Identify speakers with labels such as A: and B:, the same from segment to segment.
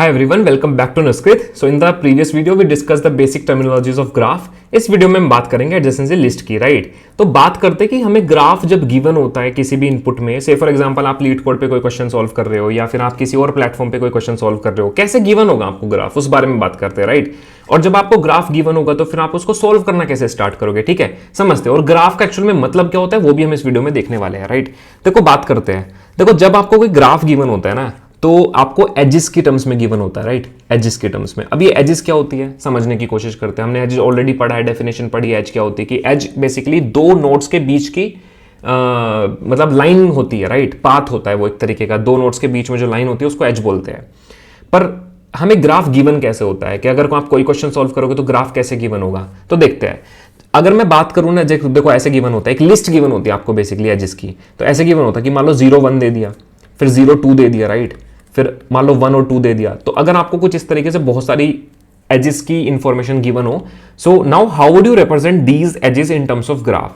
A: Hi everyone, welcome back to Nuskrit. So in the previous video we discussed the basic terminologies of graph. इस video में हम बात करेंगे adjacency list की, right? तो बात करते हैं कि हमें ग्राफ जब गिवन होता है किसी भी इनपुट में, से फॉर एग्जांपल आप लीड कोड पे कोई क्वेश्चन सॉल्व कर रहे हो या फिर आप किसी और प्लेटफॉर्म पे कोई क्वेश्चन सॉल्व कर रहे हो, कैसे गिवन होगा आपको ग्राफ, उस बारे में बात करते हैं, राइट? और जब आपको ग्राफ गिवन होगा तो फिर आप उसको सॉल्व करना कैसे स्टार्ट करोगे, ठीक है? समझते हैं। और ग्राफ का एक्चुअल में मतलब क्या होता है वो भी हम इस वीडियो में देखने वाले हैं, राइट? देखो बात करते हैं। देखो जब आपको कोई ग्राफ गिवन होता है ना, तो आपको एजेस की टर्म्स में गिवन होता है, राइट? एजेस की टर्म्स में। अब ये एजेस क्या होती है समझने की कोशिश करते हैं। हमने एजेस ऑलरेडी पढ़ा है, डेफिनेशन पढ़ी है। एज क्या होती है कि एज बेसिकली दो नोड्स के बीच की मतलब लाइन होती है, राइट? पाथ होता है वो एक तरीके का, दो नोड्स के बीच में जो लाइन होती है उसको एज बोलते हैं। पर हमें ग्राफ गिवन कैसे होता है कि अगर आप कोई क्वेश्चन सॉल्व करोगे तो ग्राफ कैसे गिवन होगा, तो देखते हैं। अगर मैं बात करूं ना, देखो ऐसे गिवन होता है, एक लिस्ट गिवन होती है आपको बेसिकली एजेस की। तो ऐसे गिवन होता है कि मान लो 0 1 दे दिया, फिर 0 2 दे दिया, राइट? फिर मान लो 1 और 2 दे दिया। तो अगर आपको कुछ इस तरीके से बहुत सारी एजेस की इंफॉर्मेशन गिवन हो, so now how would you represent these edges in terms of graph?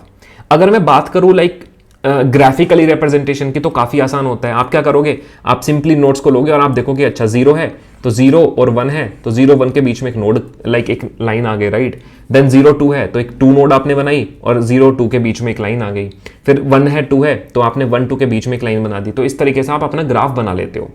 A: अगर मैं बात करूं लाइक ग्राफिकली रिप्रेजेंटेशन की, तो काफी आसान होता है। आप क्या करोगे, आप सिंपली नोड्स को लोगे और आप देखोगे अच्छा 0 है तो 0 और 1 है, तो 0 1 के बीच में एक नोड लाइक एक लाइन आ गई, राइट? देन 0 2 है तो एक 2 नोड आपने बनाई और 0 2 के बीच में एक लाइन आ गई। फिर 1 है 2 है तो आपने 1 2 के बीच में एक लाइन बना दी। तो इस तरीके से आप अपना ग्राफ बना लेते हो,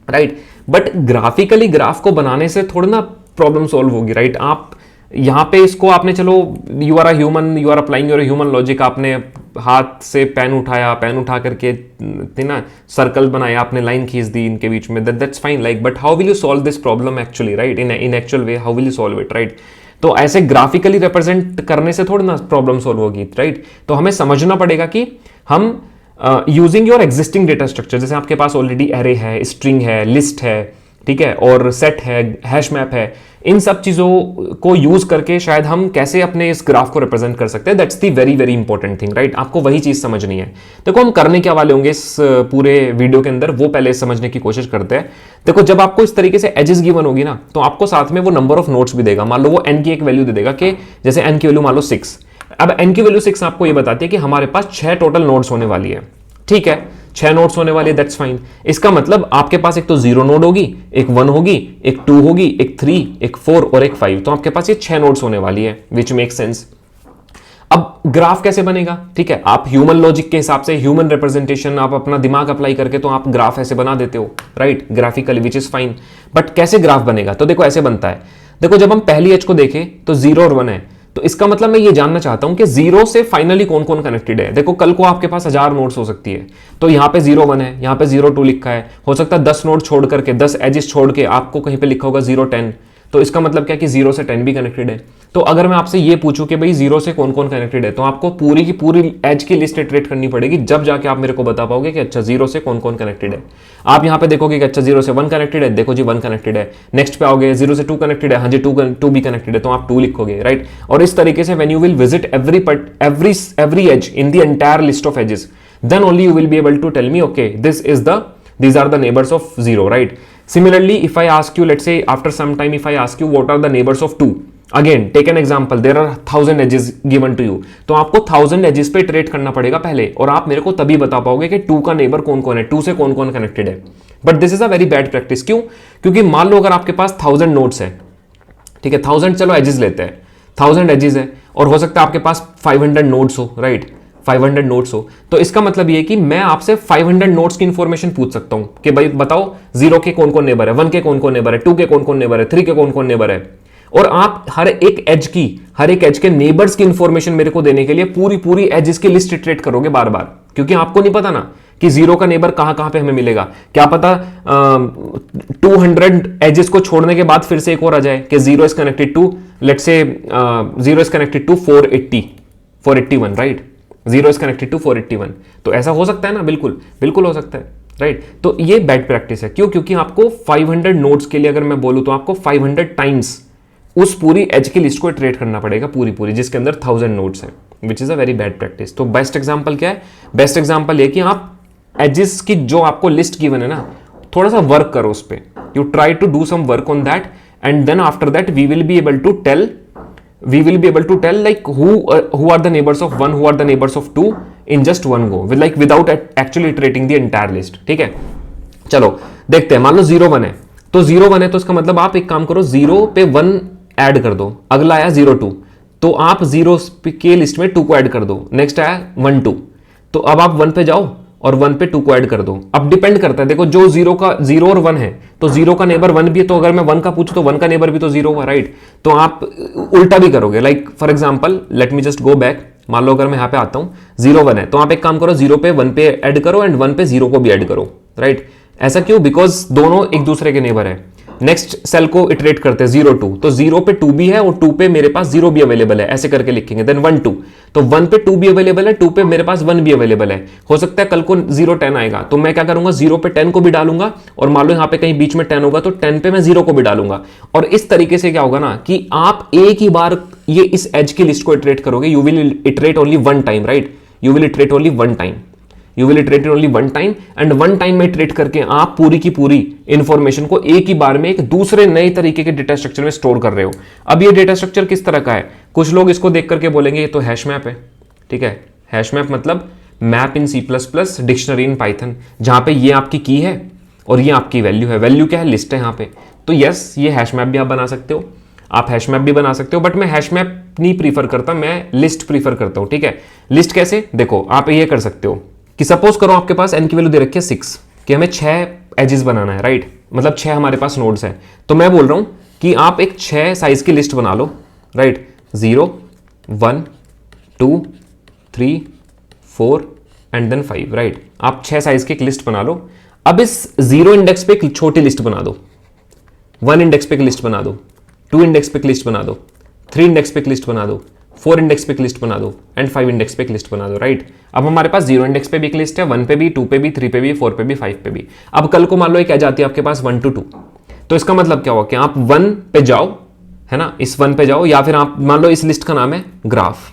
A: राइट? बट ग्राफिकली ग्राफ को बनाने से थोड़ी ना प्रॉब्लम सॉल्व होगी, राइट? आप यहां पे इसको आपने चलो you are a human, you are applying your human logic, आपने हाथ से पेन उठाया, पेन उठा करके ना सर्कल बनाया, आपने लाइन खींच दी इनके बीच में, that's fine, like but how will you solve this problem actually, right? In actual way how will you solve it, right? तो ऐसे ग्राफिकली रिप्रेजेंट करने से थोड़ी ना प्रॉब्लम सॉल्व होगी, राइट? तो हमें समझना पड़ेगा कि हम using your existing data structure, जैसे आपके पास ऑलरेडी एरे है, स्ट्रिंग है, लिस्ट है, ठीक है, और सेट है, हैश मैप है, इन सब चीजों को यूज करके शायद हम कैसे अपने इस ग्राफ को रिप्रेजेंट कर सकते हैं। That's the very very important thing, right? आपको वही चीज समझनी है। देखो हम करने क्या वाले होंगे इस पूरे वीडियो के अंदर, वो पहले समझने की कोशिश करते हैं। देखो जब आपको इस तरीके से एजेस गिवन होगी ना, तो आपको साथ में वो नंबर ऑफ नोड्स भी देगा। मान लो वो n की एक वैल्यू दे देगा कि जैसे n की वैल्यू मान लो 6। अब n की वैल्यू 6 आपको ये बताती है कि हमारे पास 6 टोटल नोड्स होने वाली है, ठीक है? 6 नोड्स होने वाली है, दैट्स फाइन। इसका मतलब आपके पास एक तो 0 नोड होगी, एक 1 होगी, एक 2 होगी, एक 3, एक 4 और एक 5। तो आपके पास ये 6 नोड्स होने वाली है, विच मेक सेंस। अब ग्राफ कैसे बनेगा, ठीक है? आप ह्यूमन लॉजिक के हिसाब से, ह्यूमन रिप्रेजेंटेशन, आप अपना दिमाग अप्लाई करके तो आप ग्राफ ऐसे बना देते हो, right? Graphically, which is fine. But कैसे ग्राफ बनेगा, तो देखो ऐसे बनता है। देखो जब हम पहली एज को देखें तो 0 और 1 है, तो इसका मतलब मैं ये जानना चाहता हूं कि 0 से फाइनली कौन कौन कनेक्टेड है। देखो कल को आपके पास 1000 नोड्स हो सकती है, तो यहां पे 0 1 है, यहां पे 0 2 लिखा है, हो सकता है 10 नोड छोड़ करके, 10 एजेस छोड़ के आपको कहीं पे लिखा होगा 0 10। तो इसका मतलब क्या कि 0 से 10 भी कनेक्टेड है। तो अगर मैं आपसे ये पूछूं कि भाई 0 से कौन कौन कनेक्टेड है, तो आपको पूरी की पूरी एज की लिस्ट इटरेट करनी पड़ेगी, जब जाके आप मेरे को बता पाओगे कि अच्छा 0 से कौन कौन कनेक्टेड है। आप यहां पे देखोगे कि अच्छा 0 से 1 कनेक्टेड है, देखो जी 1 कनेक्टेड है। नेक्स्ट पे आओगे 0 से 2 कनेक्टेड है, हाँ जी 2 भी कनेक्टेड है, तो आप 2 लिखोगे, राइट? और इस तरीके से when you will visit every edge in the entire list of edges, then only you will be able to tell me okay these are the neighbors of 0, right? Similarly, if I ask you, let's say after some time, if I ask you what are the neighbors of 2, again take an example, there are 1000 edges given to you, तो आपको 1000 edges पे iterate करना पड़ेगा पहले, और आप मेरे को तभी बता पाओगे कि 2 का नेबर कौन कौन है, 2 से कौन कौन कनेक्टेड है। But this is a very bad practice. क्यों? क्योंकि मान लो अगर आपके पास 1000 नोड्स है, ठीक है, 1000 चलो एजेस लेते हैं, 1000 एजेस है, और हो सकता है आपके पास 500 नोड्स हो, राइट? 500 नोट्स हो, तो इसका मतलब ये है कि मैं आपसे 500 नोट्स की इंफॉर्मेशन पूछ सकता हूं कि भाई बताओ 0 के कौन कौन नेबर है, 1 के कौन कौन नेबर है, 2 के कौन कौन नेबर है, 3 के कौन कौन नेबर है। और आप हर एक एज के नेबर्स की इंफॉर्मेशन मेरे को देने के लिए पूरी एजेस की लिस्ट इटरेट करोगे बार बार, क्योंकि आपको नहीं पता ना कि 0 का नेबर कहां पे हमें मिलेगा। क्या पता 200 एजेस को छोड़ने के बाद फिर से एक और आ जाए कि 0 is connected to, let's say 0 is connected to 481, right? 0 is connected to 481। तो ऐसा हो सकता है ना, बिल्कुल बिल्कुल हो सकता है, राइट? तो ये बैड प्रैक्टिस है। क्यों? क्योंकि आपको 500 नोड्स के लिए अगर मैं बोलूं तो आपको 500 टाइम्स उस पूरी एज की लिस्ट को इटरेट करना पड़ेगा पूरी, जिसके अंदर 1000 नोड्स है, which is a very bad practice. तो बेस्ट एग्जांपल क्या है? बेस्ट एग्जांपल ये कि आप एजेस की जो आपको लिस्ट गिवन है ना, थोड़ा सा वर्क करो उस पर, you try to do some work on that, and then after that we will be able to tell like who are the neighbors of 1, who are the neighbors of 2 in just one go, without actually iterating the entire list, ठीक है? चलो देखते हैं। मान लो 0 1 है, तो 0 1 है तो इसका मतलब आप एक काम करो, 0 पे 1 ऐड कर दो, अगला आया 0 2, तो आप 0 के लिस्ट में 2 को ऐड कर दो, नेक्स्ट आया 1 2, तो अब आप 1 पे जाओ और 1 पे 2 को ऐड कर दो। अब डिपेंड करता है, देखो जो 0 और 1 है तो 0 का नेबर 1 भी है, तो अगर मैं 1 का पूछूं तो 1 का नेबर भी तो 0 हुआ, राइट। तो आप उल्टा भी करोगे, like for example let me just go back, मान लो अगर मैं यहां पे आता हूं 0 1 है तो आप एक काम करो, 0 पे 1 पे ऐड करो एंड 1 पे 0 को भी ऐड करो, राइट। ऐसा क्यों? बिकॉज दोनों एक दूसरे के नेबर है। नेक्स्ट सेल को इटरेट करते हैं 0 2, तो 0 पे 2 भी है और 2 पे मेरे पास 0 भी अवेलेबल है, ऐसे करके लिखेंगे। देन 1 2, तो 1 पे 2 भी अवेलेबल है, 2 पे मेरे पास 1 भी अवेलेबल है। हो सकता है कल को 0 10 आएगा तो मैं क्या करूंगा, 0 पे 10 को भी डालूंगा, और मान लो यहां पे कहीं बीच में 10 होगा तो 10 पे मैं 0 को भी डालूंगा। और इस तरीके से क्या होगा ना कि आप एक ही बार ये इस एज की लिस्ट को इटरेट करोगे, you will iterate only one time, right. You will iterate only one time, you will iterate only one time, and one time में इटरेट करके आप पूरी की पूरी इंफॉर्मेशन को एक ही बार में एक दूसरे नए तरीके के डेटा स्ट्रक्चर में स्टोर कर रहे हो। अब ये डेटा स्ट्रक्चर किस तरह का है? कुछ लोग इसको देख करके बोलेंगे ये तो हैश मैप है, ठीक है। हैश मैप मतलब map in C++, dictionary in Python, जहां पे ये आपकी की है और ये आपकी वैल्यू है। वैल्यू क्या है? लिस्ट है यहाँ पे। तो यस, ये हैश मैप भी आप बना सकते हो, आप हैश मैप भी बना सकते हो, बट मैं हैश मैप नहीं प्रीफर करता, मैं लिस्ट प्रीफर करता हूं, ठीक है। लिस्ट कैसे? देखो आप ये कर सकते हो कि सपोज करो आपके पास n की वैल्यू दे रखी है 6, कि हमें 6 एजेस बनाना है, राइट। मतलब 6 हमारे पास नोड्स हैं, तो मैं बोल रहा हूं कि आप एक 6 साइज की लिस्ट बना लो, राइट। 0 1 2 3 4 and then 5, right. आप 6 साइज की एक लिस्ट बना लो। अब इस 0 इंडेक्स पे एक छोटी लिस्ट बना दो, 1 इंडेक्स पे एक लिस्ट बना दो, 2 इंडेक्स पे एक लिस्ट बना दो, 3 इंडेक्स पे एक लिस्ट बना दो, 4 इंडेक्स पे एक लिस्ट बना दो एंड 5 इंडेक्स पे एक लिस्ट बना दो, राइट। अब हमारे पास 0 इंडेक्स पे भी एक लिस्ट है, 1 पे भी, 2 पे भी, 3 पे भी, 4 पे भी, 5 पे भी। अब कल को मान लो एक आ जाती है आपके पास 1 to 2, तो इसका मतलब क्या हुआ कि आप 1 पे जाओ, है ना, इस 1 पे जाओ, या फिर आप मान लो इस लिस्ट का नाम है ग्राफ,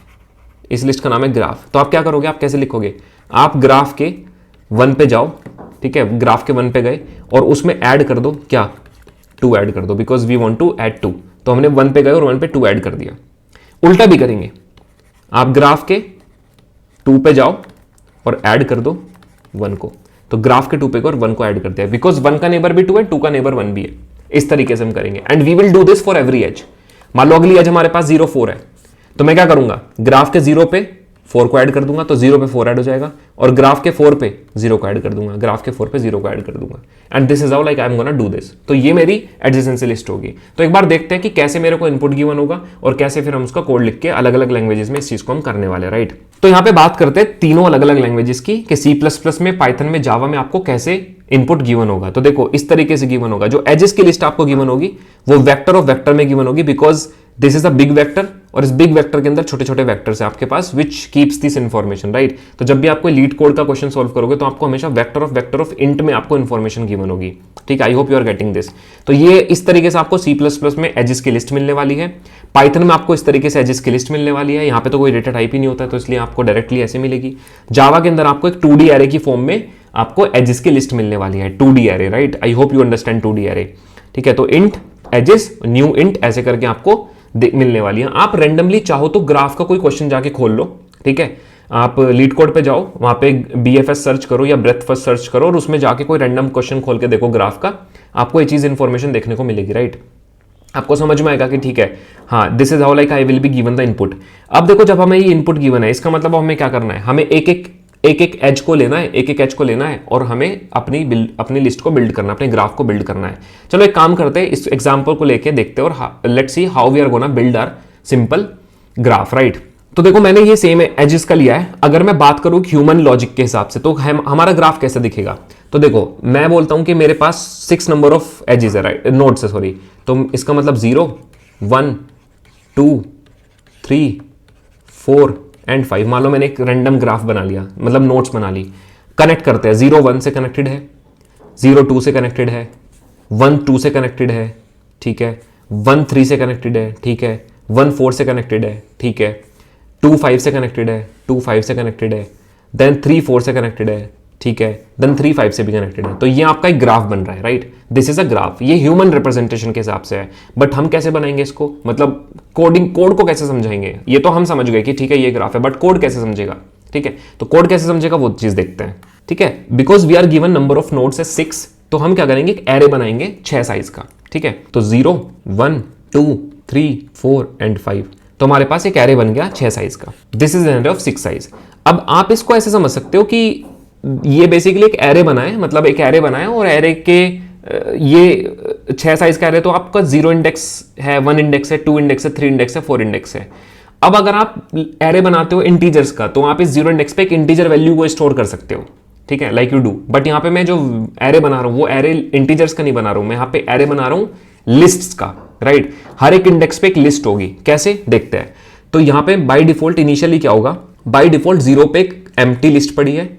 A: इस लिस्ट का नाम है ग्राफ। तो आप क्या करोगे, आप कैसे लिखोगे? आप ग्राफ के 1 पे जाओ, ठीक है, ग्राफ के 1 पे गए और उसमें ऐड कर दो क्या? 2 ऐड कर दो, because we want to add 2। तो हमने 1 पे गए और 1 पे 2 ऐड कर दिया। उल्टा भी करेंगे, आप ग्राफ के 2 पे जाओ और ऐड कर दो 1 को, तो ग्राफ के 2 पे गए और 1 को ऐड कर दिया, बिकॉज 1 का नेबर भी 2 है, 2 का नेबर 1 भी है। इस तरीके से हम करेंगे and we will do this for every edge. मान लो अगली एज हमारे पास 0 4 है, तो मैं क्या करूंगा, ग्राफ के 0 पे 4 को ऐड कर दूंगा, तो 0 पे 4 ऐड हो जाएगा, और ग्राफ के 4 पे 0 को ऐड कर दूंगा, ग्राफ के 4 पे 0 को ऐड कर दूंगा, and this is how like I am gonna do this. तो ये मेरी एडजेसेंसी लिस्ट होगी। तो एक बार देखते हैं कि कैसे मेरे को इनपुट गिवन होगा और कैसे फिर हम उसका कोड लिख के अलग अलग लैंग्वेजेस में इस चीज को हम करने वाले, राइट। तो यहाँ पे बात करते हैं तीनों अलग अलग लैंग्वेजेस की, कि C++ में, पाइथन में, जावा में आपको कैसे इनपुट गिवन होगा। तो देखो इस तरीके से गिवन होगा, जो एजेस की लिस्ट आपको गिवन होगी वो वेक्टर ऑफ वेक्टर में गिवन होगी, because this is a big vector, और इस बिग वेक्टर के अंदर छोटे छोटे वेक्टर्स है आपके पास, which keeps this information, right. तो जब भी आपको लीड कोड का क्वेश्चन सॉल्व करोगे तो आपको हमेशा वेक्टर ऑफ इंट में आपको इन्फॉर्मेशन गिवन होगी, ठीक है। I hope you are getting this. तो ये इस तरीके से आपको C++ में एजेस की लिस्ट मिलने वाली है, पाइथन में आपको इस तरीके से एजेस की लिस्ट मिलने वाली है। यहाँ पे तो कोई डेटा टाइप ही नहीं होता है, तो इसलिए आपको डायरेक्टली ऐसे मिलेगी। जावा के अंदर आपको एक 2D एरे की फॉर्म में आपको एजेस की लिस्ट मिलने वाली है, 2D array, right. I hope you understand 2D array, ठीक है। तो इंट एजेस न्यू इंट ऐसे करके आपको मिलने वाली है। आप रैंडमली चाहो तो ग्राफ का कोई क्वेश्चन जाके खोल लो, ठीक है। आप लीड कोड पे जाओ, वहां पे BFS सर्च करो या ब्रेथ फर्स्ट सर्च करो और उसमें जाके कोई रैंडम क्वेश्चन खोल के देखो ग्राफ का, आपको ये चीज इंफॉर्मेशन देखने को मिलेगी, राइट। आपको समझ में आएगा कि ठीक है, हाँ, this is how like I will be given the input. अब देखो जब हमें ये इनपुट गिवन है, इसका मतलब हमें क्या करना है, हमें एक एक एज को लेना है, एक एज को लेना है और हमें अपनी लिस्ट को बिल्ड करना है, अपने ग्राफ को बिल्ड करना है। चलो एक काम करते हैं, इस एग्जांपल को लेके देखते हैं और let's see how we are gonna build our simple graph, right. तो देखो मैंने ये सेम एजेस का लिया है। अगर मैं बात करूं ह्यूमन लॉजिक के हिसाब से तो हमारा ग्राफ कैसे दिखेगा, तो देखो मैं बोलता हूं कि मेरे पास 6 नंबर ऑफ एजेस है, राइट, नोड्स है, सॉरी। तो इसका मतलब 0 1 2 3 4 एंड 5। मान लो मैंने एक रैंडम ग्राफ बना लिया, मतलब नोट्स बना ली। कनेक्ट करते हैं, 0 1 से कनेक्टेड है, 0 2 से कनेक्टेड है, 1 2 से कनेक्टेड है, ठीक है, 1 3 से कनेक्टेड है, ठीक है, 1 4 से कनेक्टेड है, ठीक है, 2 5 से कनेक्टेड है, 2 5 से कनेक्टेड है, देन 3 4 से कनेक्टेड है, ठीक है, देन 3 5 से भी कनेक्टेड है। तो ये आपका एक ग्राफ बन रहा है, right. This is a graph. ये ह्यूमन रिप्रेजेंटेशन के हिसाब से है, बट हम कैसे बनाएंगे इसको, मतलब कोड को कैसे समझाएंगे। ये तो हम समझ गए कि ठीक है ये ग्राफ है, बट कोड कैसे समझेगा, ठीक है। तो कोड कैसे समझेगा वो चीज देखते हैं, ठीक है। Because we are given number of nodes है 6 तो हम क्या करेंगे, एक एरे बनाएंगे 6 साइज का, ठीक है। तो 0 1 2 3 4 एंड 5, तो हमारे पास एक एरे बन गया 6 साइज का। This is an array of 6 size. अब आप इसको ऐसे समझ सकते हो कि ये बेसिकली एक एरे बनाए, मतलब एक एरे बनाए और एरे के ये 6 साइज का एरे, तो आपका 0 इंडेक्स है, 1 इंडेक्स है, 2 इंडेक्स है, 3 इंडेक्स है, 4 इंडेक्स है। अब अगर आप एरे बनाते हो इंटीजर्स का, तो आप इस 0 इंडेक्स पे एक इंटीजर वैल्यू को स्टोर कर सकते हो, ठीक है, लाइक यू डू। बट यहाँ पे मैं जो एरे बना रहा हूं वो एरे इंटीजर्स का नहीं बना रहा हूं, मैं यहाँ पे एरे बना रहा हूं लिस्ट्स का, राइट। हर एक इंडेक्स पे एक लिस्ट होगी, कैसे देखते हैं। तो यहाँ पे बाय डिफॉल्ट इनिशियली क्या होगा, बाय डिफॉल्ट 0 पे एक एम्प्टी लिस्ट पड़ी है,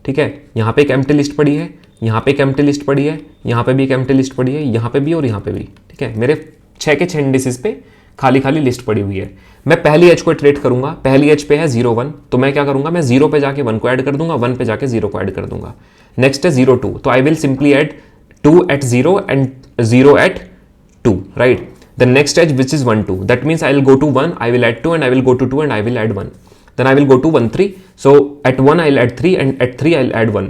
A: ठीक है, यहाँ पे एक एम्प्टी लिस्ट पड़ी है, यहाँ पे एक एम्प्टी लिस्ट पड़ी है, यहाँ पे भी एक एम्प्टी लिस्ट पड़ी है, यहाँ पे भी और यहाँ पे भी, ठीक है। मेरे 6 के 6 इंडिसेस पे खाली खाली लिस्ट पड़ी हुई है। मैं पहली एज को इटरेट करूंगा, पहली एज पे है 0 1, तो मैं क्या करूंगा, मैं 0 पे जाके 1 को ऐड कर दूंगा, 1 पे जाके 0 को ऐड कर दूंगा। नेक्स्ट है 0 2, तो I will simply add 2 at 0 and 0 at 2, right. The next edge which is 1 2, that means I will go to 1, I will add 2 and I will go to 2 and I will add 1. Then I will go to 1 3. So at 1 I'll add 3 and at 3 I'll add 1.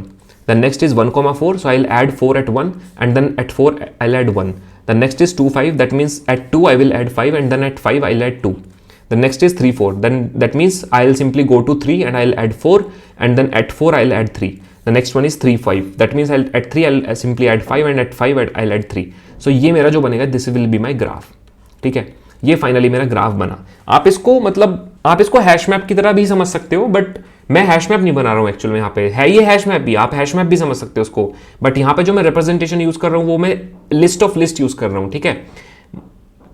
A: The next is 1 4, so I'll add 4 at 1 and then at 4 I'll add 1. The next is 2 5, that means at 2 I will add 5 and then at 5 I'll add 2. The next is 3 4, then that means I'll simply go to 3 and I'll add 4 and then at 4 I'll add 3. The next one is 3 5, that means at 3 I'll simply add 5 and at 5 I'll add 3. So ये मेरा जो बनेगा, this will be my graph, ठीक है। ये finally मेरा graph बना। आप इसको हैश मैप की तरह भी समझ सकते हो, बट मैं हैश मैप नहीं बना रहा हूं एक्चुअल में। यहाँ पे है ये हैश मैप भी, आप हैश मैप भी समझ सकते हो उसको, बट यहाँ पे जो मैं रिप्रेजेंटेशन यूज कर रहा हूँ वो मैं लिस्ट ऑफ लिस्ट यूज कर रहा हूँ, ठीक है,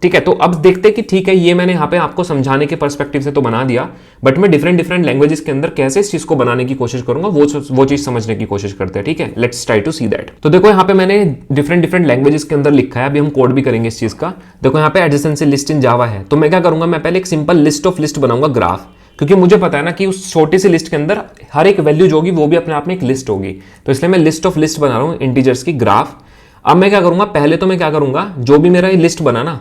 A: ठीक है। तो अब देखते हैं कि ठीक है, ये मैंने यहाँ पे आपको समझाने के पर्सपेक्टिव से तो बना दिया, बट मैं डिफरेंट लैंग्वेजेस के अंदर कैसे इस चीज को बनाने की कोशिश करूंगा वो चीज समझने की कोशिश करते हैं, ठीक है। Let's try to see that. तो देखो यहाँ पे मैंने डिफरेंट लैंग्वेजेस के अंदर लिखा है, अभी हम कोड भी करेंगे इस चीज का। देखो यहाँ पे एडजेसेंसी लिस्ट इन जावा है, तो मैं क्या करूंगा, मैं पहले एक सिंपल लिस्ट ऑफ लिस्ट बनाऊंगा ग्राफ, क्योंकि मुझे पता है ना कि उस छोटी सी लिस्ट के अंदर हर एक वैल्यू जो होगी वो भी अपने आप में एक लिस्ट होगी, तो इसलिए मैं लिस्ट ऑफ लिस्ट बना रहा हूँ इंटीजर्स की ग्राफ। अब मैं क्या करूंगा, पहले तो मैं क्या करूंगा, जो भी मेरा ये लिस्ट बना ना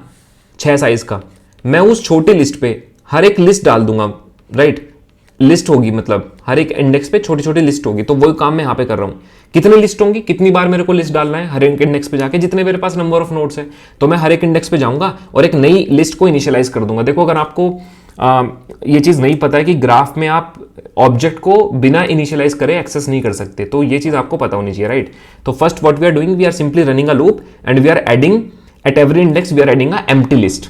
A: 6 साइज का, मैं उस छोटी लिस्ट पे हर एक लिस्ट डाल दूंगा, राइट। लिस्ट होगी मतलब हर एक इंडेक्स पे छोटी छोटी लिस्ट होगी, तो वही काम मैं यहाँ पे कर रहा हूँ। कितनी लिस्ट होंगी, कितनी बार मेरे को लिस्ट डालना है, हर एक इंडेक्स पे जाके जितने मेरे पास नंबर ऑफ नोड्स है, तो मैं हर एक इंडेक्स पे जाऊंगा और एक नई लिस्ट को इनिशियलाइज कर दूंगा। देखो अगर आपको ये चीज नहीं पता है कि ग्राफ में आप ऑब्जेक्ट को बिना इनिशियलाइज करे एक्सेस नहीं कर सकते, तो ये चीज आपको पता होनी चाहिए, राइट। तो first what we are doing, we are simply running a loop and we are adding at every index we are adding a empty list,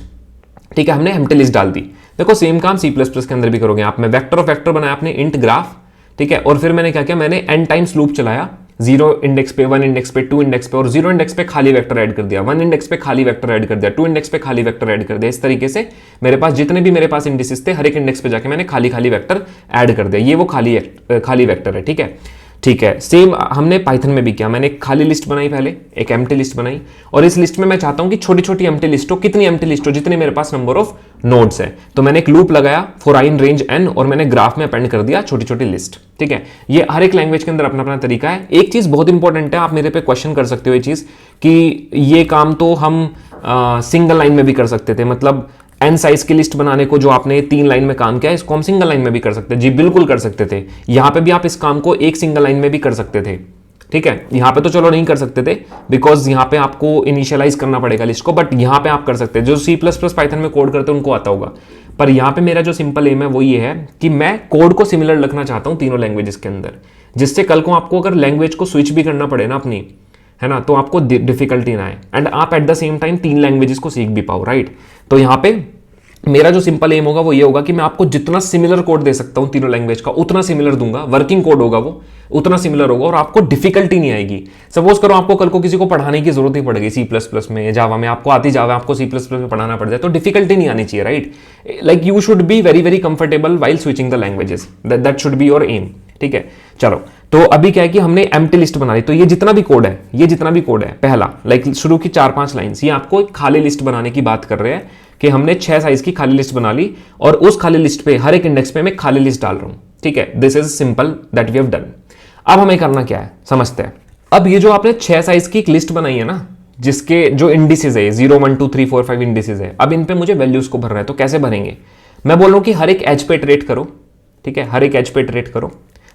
A: ठीक है। हमने एम्प्टी लिस्ट डाल दी। देखो सेम काम C++ के अंदर भी करोगे आप। मैं वेक्टर ऑफ वेक्टर बनाया आपने इंट ग्राफ, ठीक है, और फिर मैंने क्या किया, मैंने n टाइम्स लूप चलाया, 0 इंडेक्स पे, 1 इंडेक्स पे, 2 इंडेक्स पे और 0 इंडेक्स पे खाली वेक्टर ऐड कर दिया, 1 इंडेक्स पे खाली वेक्टर ऐड कर दिया, 2 इंडेक्स पे खाली वेक्टर ऐड कर दिया। इस तरीके से मेरे पास जितने भी मेरे पास इंडिसेस थे, हर एक इंडेक्स पे जाके मैंने खाली खाली वेक्टर ऐड कर दिया। ये वो खाली वेक्टर है, ठीक है, ठीक है। सेम हमने पाइथन में भी किया, मैंने एक खाली लिस्ट बनाई, पहले एक एम्प्टी लिस्ट बनाई, और इस लिस्ट में मैं चाहता हूं कि छोटी छोटी एम्प्टी लिस्ट हो, कितनी एम्प्टी लिस्ट हो, जितने मेरे पास नंबर ऑफ नोड्स है। तो मैंने एक लूप लगाया for I in range n और मैंने ग्राफ में अपेंड कर दिया छोटी छोटी लिस्ट, ठीक है। ये हर एक लैंग्वेज के अंदर अपना अपना तरीका है। एक चीज बहुत इंपॉर्टेंट है, आप मेरे पे क्वेश्चन कर सकते हो ये चीज, कि ये काम तो हम सिंगल लाइन में भी कर सकते थे, मतलब n साइज की लिस्ट बनाने को जो आपने 3 लाइन में काम किया, इसको हम सिंगल लाइन में भी कर सकते हैं। जी बिल्कुल कर सकते थे। यहां पे भी आप इस काम को एक सिंगल लाइन में भी कर सकते थे, ठीक है। यहां पे तो चलो नहीं कर सकते थे, बिकॉज यहां पे आपको इनिशियलाइज करना पड़ेगा लिस्ट को, बट यहां पे आप कर सकते हैं। जो C++ पाइथन में कोड करते हैं उनको आता होगा, पर यहां पे मेरा जो सिंपल एम है वो ये है कि मैं कोड को सिमिलर रखना चाहता हूं तीनों लैंग्वेजेस के अंदर, जिससे कल को आपको अगर लैंग्वेज को स्विच भी करना पड़े ना अपनी, है ना, तो आपको डिफिकल्टी ना आए एंड आप at the same time 3 languages को सीख भी पाओ, राइट। तो यहाँ पे मेरा जो सिंपल एम होगा वो ये होगा कि मैं आपको जितना सिमिलर कोड दे सकता हूं तीनों लैंग्वेज का, उतना सिमिलर दूंगा। वर्किंग कोड होगा वो उतना सिमिलर होगा और आपको डिफिकल्टी नहीं आएगी। सपोज करो आपको कल को किसी को पढ़ाने की जरूरत ही पड़ेगी C++ में, जावा में, आपको आती जावा, आपको C++ में पढ़ाना पड़ जाए, तो डिफिकल्टी नहीं आनी चाहिए, right. Like you should be very comfortable while switching the languages, that should be your aim, ठीक है। चलो, तो अभी क्या है कि हमने एम्प्टी लिस्ट बना ली, तो ये जितना भी कोड है पहला, लाइक शुरू की 4-5 लाइंस, ये आपको एक खाली लिस्ट बनाने की बात कर रहे हैं कि हमने 6 साइज की खाली लिस्ट बना ली और उस खाली लिस्ट पे हर एक इंडेक्स पे मैं खाली लिस्ट डाल रहा हूं, ठीक है। This is simple that we have done. अब हमें करना क्या है समझते हैं। अब ये जो आपने 6 साइज की एक लिस्ट बनाई है ना, जिसके जो इंडिसेस है 0 1 2 3 4 5 इंडिसेस है, अब इन पे मुझे वैल्यूज को भरना है, तो कैसे भरेंगे। मैं बोल रहा हूं कि हर एक एज पे इटरेट करो, ठीक है, हर एक एज पे इटरेट करो।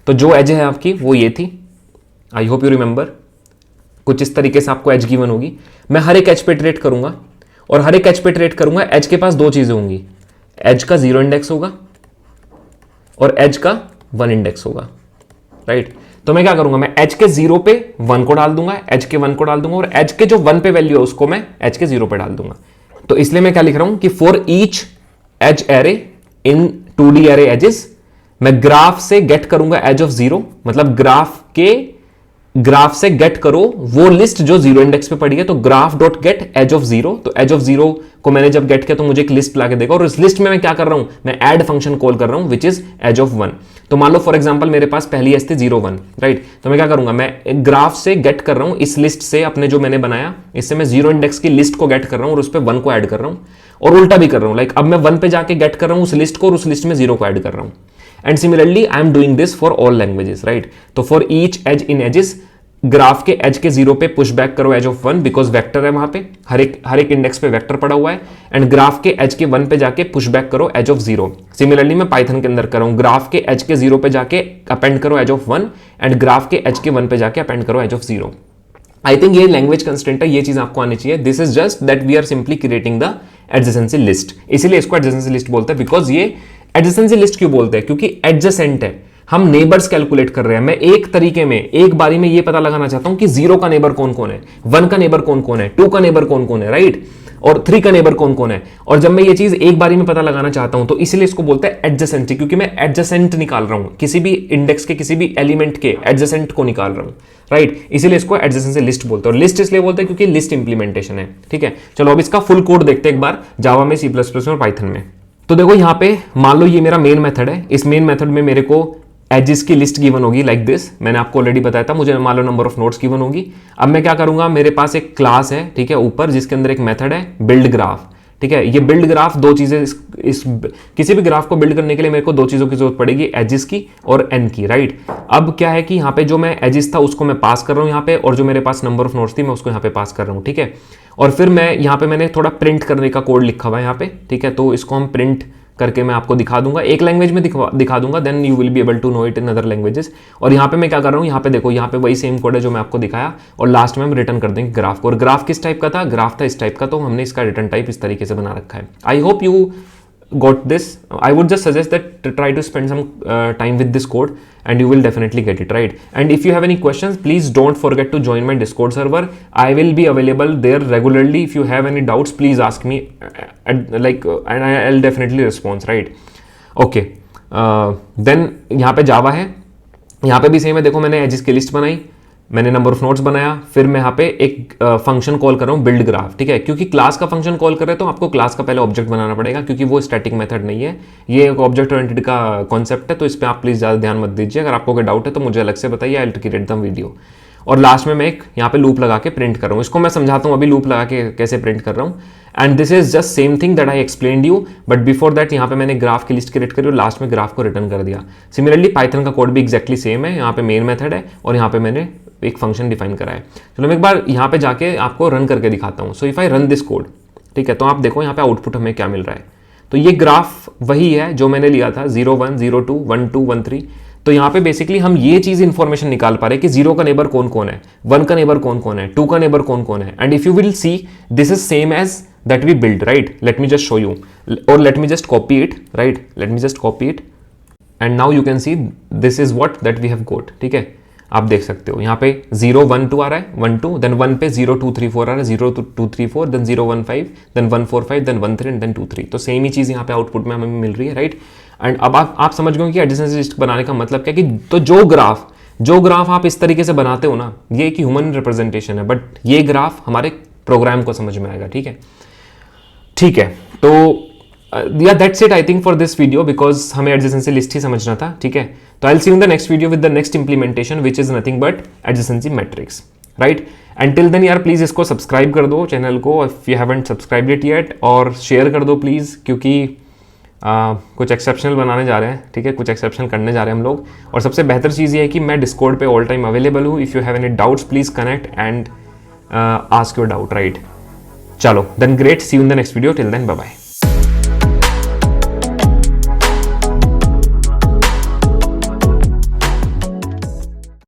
A: तो जो एज है आपकी वो ये थी, आई होप यू रिमेंबर, कुछ इस तरीके से आपको एज गिवन होगी, मैं हर एक एज पे इटरेट करूंगा और हर एक एज पे इटरेट करूंगा, एज के पास दो चीजें होंगी, एज का 0 इंडेक्स होगा और एज का 1 इंडेक्स होगा, राइट। तो मैं क्या करूंगा, मैं एज के 0 पे 1 को डाल दूंगा, एज के 1 को डाल दूंगा और एज के जो 1 पे वैल्यू है उसको मैं एज के 0 पे डाल दूंगा। तो इसलिए मैं क्या लिख रहा हूं कि for each edge array in 2D array edges, मैं ग्राफ से गेट करूंगा एज ऑफ 0, मतलब ग्राफ से गेट करो वो लिस्ट जो 0 इंडेक्स पे पड़ी है, तो graph dot get edge of 0, तो एज ऑफ 0 को मैंने जब गेट किया तो मुझे एक लिस्ट लाके देगा और उस लिस्ट में मैं क्या कर रहा हूं, मैं ऐड फंक्शन कॉल कर रहा हूं विच इज एज ऑफ 1। तो मान लो फॉर एग्जांपल मेरे पास पहली एज थी 0 1, राइट। तो मैं क्या करूंगा, मैं ग्राफ से गेट कर रहा हूं इस लिस्ट से, अपने जो मैंने बनाया इससे मैं 0 इंडेक्स की लिस्ट को गेट कर रहा हूं और उस पर 1 को ऐड कर रहा हूं, और उल्टा भी कर रहा हूं, लाइक अब मैं 1 पे जाके गेट कर रहा हूं उस लिस्ट को और उस लिस्ट में 0 को ऐड कर रहा हूं। And similarly I am doing this for all languages, right. तो for each edge in edges, graph के एज के 0 पे पुश बैक करो एज ऑफ 1 बिकॉज वेक्टर है वहां पे, हर एक इंडेक्स पे वेक्टर पड़ा हुआ है, एंड ग्राफ के एज के 1 पे जाके पुश बैक करो एज ऑफ 0। सिमिलरली मैं पाइथन के अंदर कर रहा हूं, ग्राफ के एज के 0 पे जाके अपेंड करो एज ऑफ 1 एंड ग्राफ के एज के 1 पे जाके अपेंड करो एज ऑफ 0। आई थिंक ये लैंग्वेज कंस्ट्रेंट है, ये चीज आपको आनी चाहिए। This is just that we are simply creating the adjacency list, इसीलिए इसको एडजेसेंसी लिस्ट बोलते हैं। बिकॉज ये एडजेसेंसी लिस्ट क्यों बोलते हैं, क्योंकि एडजेसेंट है, हम नेबर्स कैलकुलेट कर रहे हैं। मैं एक तरीके में एक बारी में ये पता लगाना चाहता हूं कि 0 का नेबर कौन कौन है, 1 का नेबर कौन कौन है, 2 का नेबर कौन कौन है, राइट, और 3 का नेबर कौन कौन है। और जब मैं ये चीज एक बारी में पता लगाना चाहता हूं तो इसलिए इसको बोलते हैं एडजेसेंसी, क्योंकि मैं एडजेसेंट निकाल रहा हूं, किसी भी इंडेक्स के किसी भी एलिमेंट के एडजेसेंट को निकाल रहा हूं, राइट। इसीलिए इसको एडजेसेंसी लिस्ट बोलते हैं। और लिस्ट इसलिए बोलते हैं क्योंकि लिस्ट इंप्लीमेंटेशन है, ठीक है। चलो अब इसका फुल कोड देखते हैं एक बार जावा में, C++ में और पाइथन में। तो देखो यहाँ पे मान लो ये मेरा मेन मेथड है, इस मेन मेथड में मेरे को एजेस की लिस्ट गिवन होगी लाइक दिस, मैंने आपको ऑलरेडी बताया था, मुझे मान लो नंबर ऑफ नोड्स गिवन होगी। अब मैं क्या करूंगा, मेरे पास एक क्लास है, ठीक है, ऊपर, जिसके अंदर एक मेथड है बिल्ड ग्राफ, ठीक है। ये बिल्ड ग्राफ दो चीजें, किसी भी ग्राफ को बिल्ड करने के लिए मेरे को दो चीजों की जरूरत पड़ेगी, एजेस की और एन की, राइट। अब क्या है कि यहाँ पे जो मैं एजेस था उसको मैं पास कर रहा हूँ यहाँ पे, और जो मेरे पास नंबर ऑफ नोड्स थी मैं उसको यहाँ पे पास कर रहा हूँ, ठीक है। और फिर मैं यहाँ पे मैंने थोड़ा प्रिंट करने का कोड लिखा हुआ है यहाँ पे, ठीक है। तो इसको हम प्रिंट करके मैं आपको दिखा दूंगा, एक लैंग्वेज में दिखा दूंगा, then you will be able to know it in other languages. और यहाँ पे मैं क्या कर रहा हूँ, यहाँ पे देखो, यहाँ पे वही सेम कोड है जो मैं आपको दिखाया, और लास्ट में हम रिटर्न कर देंगे ग्राफ को। और ग्राफ किस टाइप का था, ग्राफ था इस टाइप का, तो हमने इसका रिटर्न टाइप इस तरीके से बना रखा है। I hope you got this. I would just suggest that to try to spend some time with this code and you will definitely get it, right. And if you have any questions, please don't forget to join my Discord server. I will be available there regularly. If you have any doubts, please ask me, and I'll definitely respond, right. Okay, then यहाँ पे जावा है, यहाँ पे भी same है। देखो मैंने edges की लिस्ट बनाई, मैंने नंबर ऑफ नोड्स बनाया, फिर मैं यहाँ पे एक फंक्शन कॉल कर रहा हूँ बिल्ड ग्राफ, ठीक है। क्योंकि क्लास का फंक्शन कॉल कर रहे हैं तो आपको क्लास का पहले ऑब्जेक्ट बनाना पड़ेगा, क्योंकि वो स्टैटिक मेथड नहीं है, ये एक ऑब्जेक्ट ओरिएंटेड का कॉन्सेप्ट है। तो इस पर आप प्लीज ज़्यादा ध्यान मत दीजिए, अगर आपको कोई डाउट है तो मुझे अलग से बताइए, I will create the video. और लास्ट में मैं एक यहाँ पे लूप लगा के प्रिंट कर रहा हूँ, इसको मैं समझाता हूँ अभी लूप लगा के कैसे प्रिंट कर रहा हूँ। And this is just same thing that I explained you, but before that यहाँ पे मैंने ग्राफ की लिस्ट क्रिएट करी और लास्ट में ग्राफ को रिटर्न कर दिया। सिमिलरली पाइथन का कोड भी एक्जैक्टली सेम है, यहाँ पे मेन मेथड है और यहाँ पे मैंने एक फंक्शन डिफाइन करा है। चलो मैं एक बार यहाँ पे जाके आपको रन करके दिखाता हूँ। So if I run this code, ठीक है, तो आप देखो यहाँ पे आउटपुट हमें क्या मिल रहा है। तो ये ग्राफ वही है जो मैंने लिया था, 0 1 0 2 1 2 1 3। तो यहाँ पे बेसिकली हम ये चीज इंफॉर्मेशन निकाल पा रहे हैं कि 0 का नेबर कौन कौन है, 1 का नेबर कौन कौन है, 2 का नेबर कौन कौन है। And if you will see, this is same as that we build, right. Let me just show you, और let me just copy it, right, let me just copy it, and now you can see this is what that we have got, ठीक है। आप देख सकते हो यहाँ पे 0 1 2 आ रहा है, 1 2, देन 1 पे 0 2 3 4 आ रहा है, 0 2 3 4, then 0 1 5, then 1 4 5, then 1 3 and then 2 3। तो सेम ही चीज यहाँ पे आउटपुट में हमें मिल रही है, राइट। एंड अब आप समझ गए कि एडजेसेंसी लिस्ट बनाने का मतलब क्या, कि तो जो ग्राफ आप इस तरीके से बनाते हो ना, ये एक ह्यूमन रिप्रेजेंटेशन है, बट ये ग्राफ हमारे प्रोग्राम को समझ में आएगा, ठीक है। ठीक है, तो या that's it I think for this video, because हमें एडजेसेंसी लिस्ट ही समझना था, ठीक है। तो I will see you in the next video with the next implementation which is nothing but adjacency matrix, right. And till then यार please इसको subscribe कर दो चैनल को if you haven't subscribed it yet, और share कर दो please, क्योंकि कुछ एक्सेप्शनल बनाने जा रहे हैं, ठीक है, कुछ एक्सेप्शन करने जा रहे हैं हम लोग। और सबसे बेहतर चीज़ ये है कि मैं डिस्कॉर्ड पे ऑल टाइम अवेलेबल हूँ। If you have any doubts please connect and ask your doubt, right. चलो then great, see you in the next video, till then bye bye.